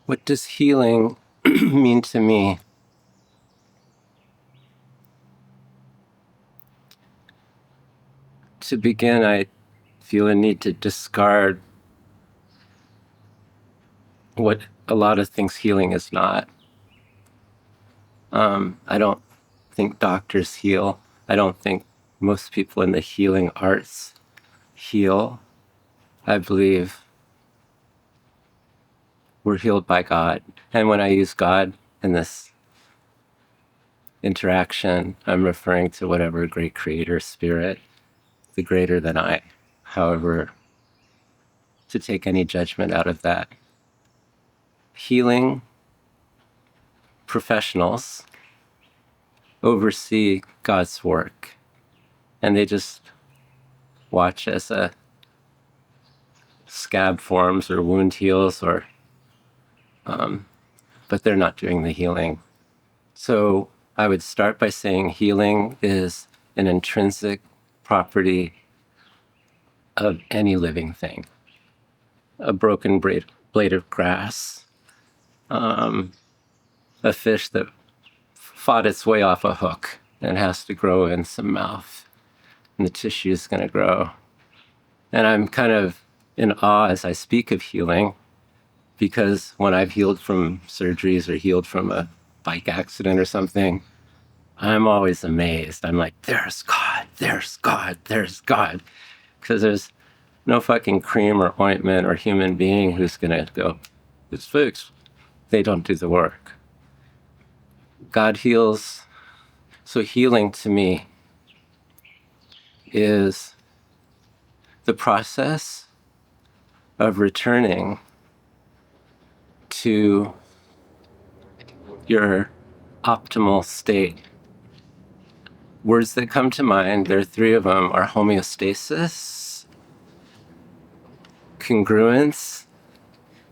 What does healing mean to me? To begin, I feel a need to discard what a lot of things healing is not. I don't think doctors heal. I don't think most people in the healing arts heal. I believe we're healed by God. And when I use God in this interaction, I'm referring to whatever great creator spirit, the greater than I, however, to take any judgment out of that. Healing professionals oversee God's work, and they just watch as a scab forms or wound heals, or but they're not doing the healing. So I would start by saying healing is an intrinsic property of any living thing. A broken blade of grass, a fish that fought its way off a hook and has to grow in some mouth, and the tissue is going to grow. And I'm kind of in awe as I speak of healing, because when I've healed from surgeries or healed from a bike accident or something, I'm always amazed. I'm like, there's God, there's God, there's God. Because there's no fucking cream or ointment or human being who's going to go, it's fixed. They don't do the work. God heals. So healing to me is the process of returning to your optimal state. Words that come to mind, there are three of them, are homeostasis, congruence,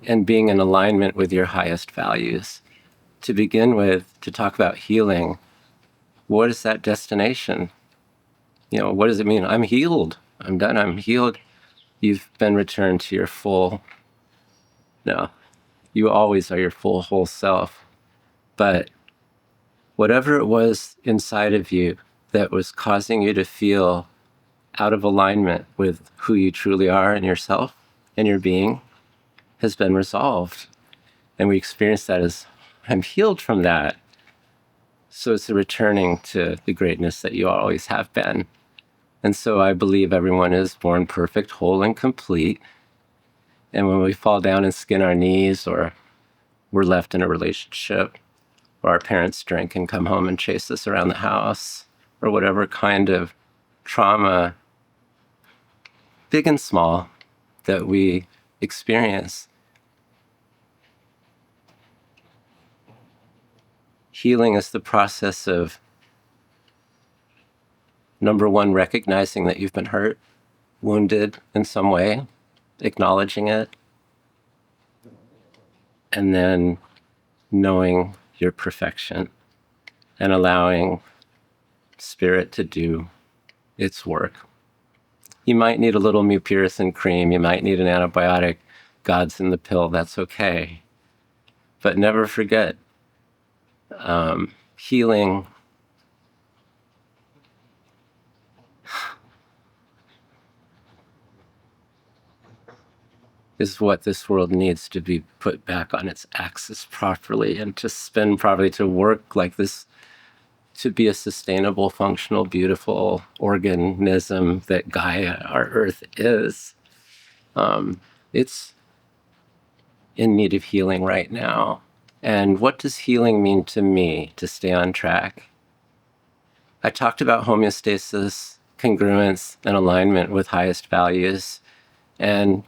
and being in alignment with your highest values. To begin with, to talk about healing, what is that destination? What does it mean? I'm healed. I'm done. I'm healed. You've been returned to your full, no, you always are your full whole self. But whatever it was inside of you that was causing you to feel out of alignment with who you truly are and yourself and your being has been resolved. And we experience that as, I'm healed from that. So it's a returning to the greatness that you always have been. And so I believe everyone is born perfect, whole, and complete. And when we fall down and skin our knees, or we're left in a relationship, or our parents drink and come home and chase us around the house, or whatever kind of trauma, big and small, that we experience, healing is the process of, number one, recognizing that you've been hurt, wounded in some way, acknowledging it, and then knowing your perfection and allowing spirit to do its work. You might need a little mupirocin cream, you might need an antibiotic, God's in the pill, that's okay. But never forget, healing is what this world needs to be put back on its axis properly and to spin properly, to work like this, to be a sustainable, functional, beautiful organism that Gaia, our Earth, is. It's in need of healing right now. And what does healing mean to me to stay on track? I talked about homeostasis, congruence, and alignment with highest values. And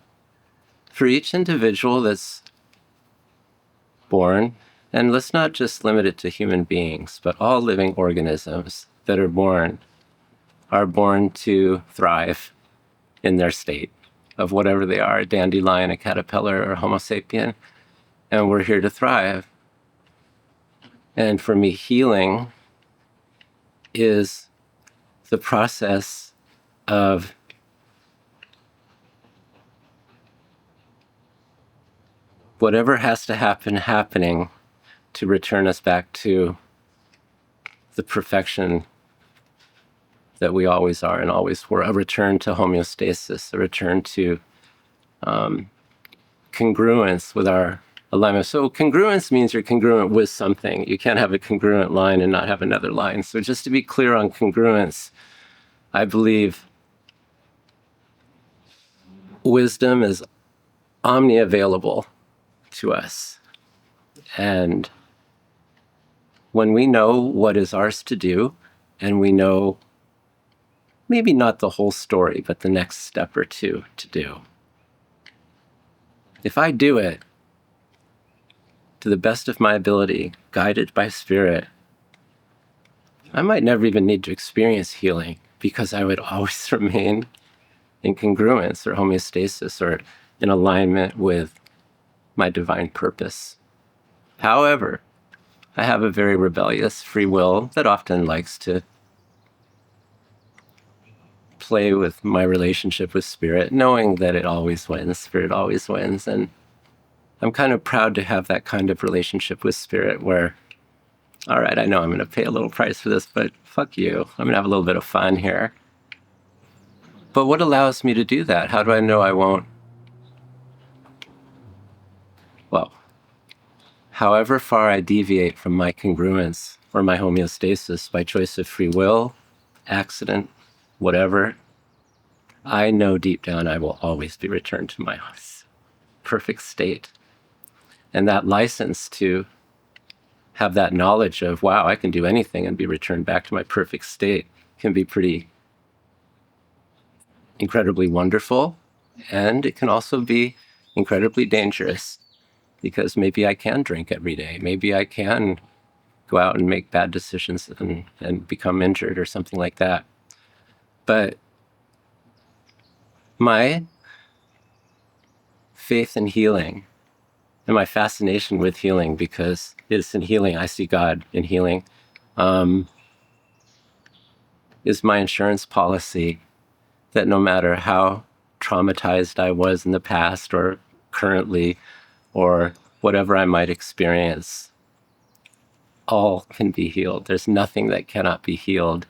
for each individual that's born, and let's not just limit it to human beings, but all living organisms that are born to thrive in their state of whatever they are, a dandelion, a caterpillar, or Homo sapien. And we're here to thrive. And for me, healing is the process of whatever has to happen happening to return us back to the perfection that we always are and always were, a return to homeostasis, a return to congruence with our alignment. So congruence means you're congruent with something. You can't have a congruent line and not have another line. So just to be clear on congruence, I believe wisdom is omni-available to us. And when we know what is ours to do, and we know maybe not the whole story, but the next step or two to do, if I do it to the best of my ability, guided by spirit, I might never even need to experience healing because I would always remain in congruence or homeostasis or in alignment with my divine purpose. However, I have a very rebellious free will that often likes to play with my relationship with spirit, knowing that it always wins, spirit always wins. And I'm kind of proud to have that kind of relationship with spirit where, all right, I know I'm going to pay a little price for this, but fuck you. I'm going to have a little bit of fun here. But what allows me to do that? How do I know I won't? Well, however far I deviate from my congruence or my homeostasis by choice of free will, accident, whatever, I know deep down I will always be returned to my perfect state. And that license to have that knowledge of, wow, I can do anything and be returned back to my perfect state can be pretty incredibly wonderful. And it can also be incredibly dangerous because maybe I can drink every day. Maybe I can go out and make bad decisions and become injured or something like that. But my faith in healing and my fascination with healing, because it's in healing, I see God in healing, is my insurance policy that no matter how traumatized I was in the past or currently or whatever I might experience, all can be healed. There's nothing that cannot be healed.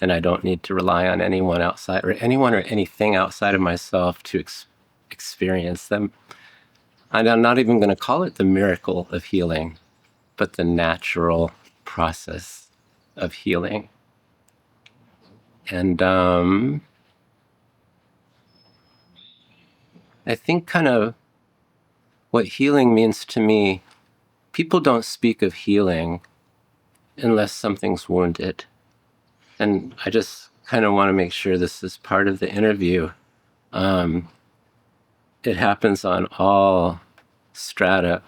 And I don't need to rely on anyone outside or anyone or anything outside of myself to experience them. And I'm not even going to call it the miracle of healing, but the natural process of healing. And I think kind of what healing means to me, people don't speak of healing unless something's wounded. And I just kind of want to make sure this is part of the interview. It happens on all strata.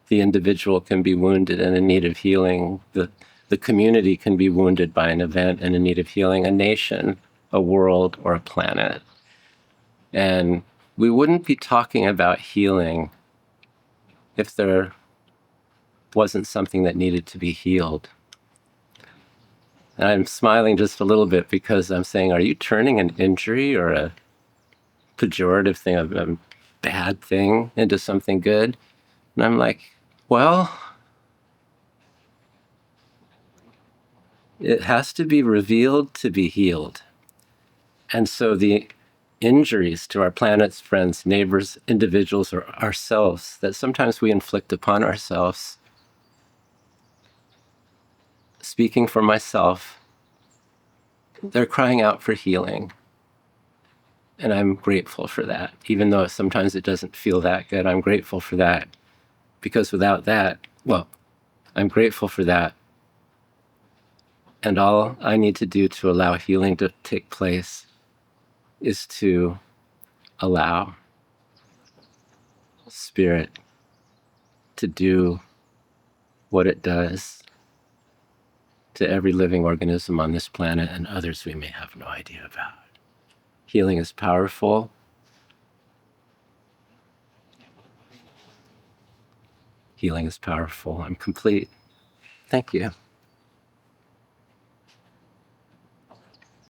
The individual can be wounded and in need of healing. The community can be wounded by an event and in need of healing. A nation, a world, or a planet. And we wouldn't be talking about healing if there wasn't something that needed to be healed. And I'm smiling just a little bit because I'm saying, are you turning an injury or a pejorative thing, a bad thing, into something good? And I'm like, well, it has to be revealed to be healed. And so the injuries to our planet's friends, neighbors, individuals, or ourselves that sometimes we inflict upon ourselves, speaking for myself, they're crying out for healing. And I'm grateful for that. Even though sometimes it doesn't feel that good, I'm grateful for that. Because without that, well, I'm grateful for that. And all I need to do to allow healing to take place is to allow spirit to do what it does to every living organism on this planet and others we may have no idea about. Healing is powerful. Healing is powerful. I'm complete. Thank you.